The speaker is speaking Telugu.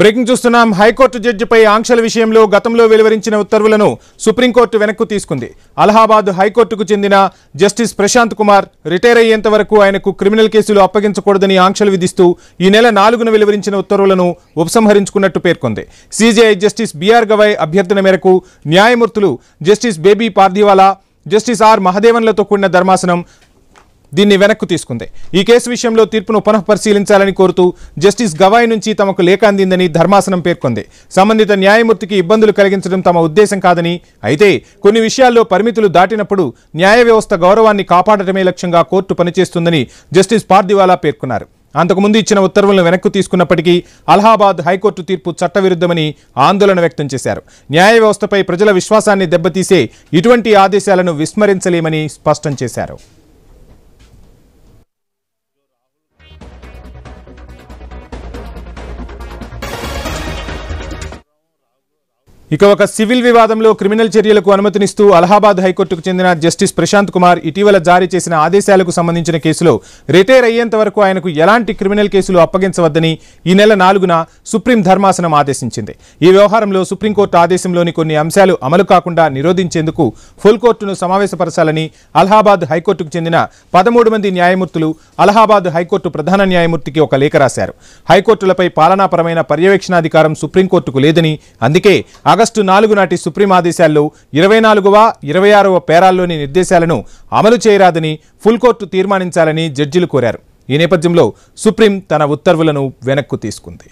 బ్రేకింగ్ చూస్తున్నాం. హైకోర్టు జడ్జిపై ఆంక్షల విషయంలో గతంలో వెలువరించిన ఉత్తర్వులను సుప్రీంకోర్టు వెనక్కు తీసుకుంది. అలహాబాద్ హైకోర్టుకు చెందిన జస్టిస్ ప్రశాంత్ కుమార్ రిటైర్ అయ్యేంత వరకు ఆయనకు క్రిమినల్ కేసులు అప్పగించకూడదని ఆంక్షలు విధిస్తూ ఈ నెల 4న వెలువరించిన ఉత్తర్వులను ఉపసంహరించుకున్నట్టు పేర్కొంది. సిజేఐ జస్టిస్ బిఆర్ గవాయ్ అభ్యర్థన మేరకు న్యాయమూర్తులు జస్టిస్ బేబీ పార్దీవాలా, జస్టిస్ ఆర్ మహదేవన్లతో కూడిన ధర్మాసనం దీన్ని వెనక్కు తీసుకుంది. ఈ కేసు విషయంలో తీర్పును పునఃపరిశీలించాలని కోరుతూ జస్టిస్ గవాయ్ నుంచి తమకు లేఖ అందిందని ధర్మాసనం పేర్కొంది. సంబంధిత న్యాయమూర్తికి ఇబ్బందులు కలిగించడం తమ ఉద్దేశం కాదని, అయితే కొన్ని విషయాల్లో పరిమితులు దాటినప్పుడు న్యాయ వ్యవస్థ గౌరవాన్ని కాపాడటమే లక్ష్యంగా కోర్టు పనిచేస్తుందని జస్టిస్ పార్దీవాలా పేర్కొన్నారు. అంతకుముందు ఇచ్చిన ఉత్తర్వులను వెనక్కు తీసుకున్నప్పటికీ అలహాబాద్ హైకోర్టు తీర్పు చట్టవిరుద్ధమని ఆందోళన వ్యక్తం చేశారు. న్యాయ వ్యవస్థపై ప్రజల విశ్వాసాన్ని దెబ్బతీసే ఇటువంటి ఆదేశాలను విస్మరించలేమని స్పష్టం చేశారు. ఇక ఒక సివిల్ వివాదంలో క్రిమినల్ చర్యలకు అనుమతినిస్తూ అలహాబాద్ హైకోర్టుకు చెందిన జస్టిస్ ప్రశాంత్ కుమార్ ఇటీవల జారీ చేసిన ఆదేశాలకు సంబంధించిన కేసులో రిటైర్ అయ్యేంత వరకు ఆయనకు ఎలాంటి క్రిమినల్ కేసులు అప్పగించవద్దని ఈ నెల 4న సుప్రీం ధర్మాసనం ఆదేశించింది. ఈ వ్యవహారంలో సుప్రీంకోర్టు ఆదేశంలోని కొన్ని అంశాలు అమలు కాకుండా నిరోధించేందుకు ఫుల్ కోర్టును సమావేశపరచాలని అలహాబాద్ హైకోర్టుకు చెందిన 13 మంది న్యాయమూర్తులు అలహాబాద్ హైకోర్టు ప్రధాన న్యాయమూర్తికి ఒక లేఖ రాశారు. హైకోర్టులపై పాలనాపరమైన పర్యవేక్షణాధికారం సుప్రీంకోర్టుకు లేదని, అందుకే ఆగస్టు 4 నాటి సుప్రీం ఆదేశాల్లో 24వ, 26వ పేరాల్లోని నిర్దేశాలను అమలు చేయరాదని ఫుల్ కోర్టు తీర్మానించాలని జడ్జిలు కోరారు. ఈ నేపథ్యంలో సుప్రీం తన ఉత్తర్వులను వెనక్కు తీసుకుంది.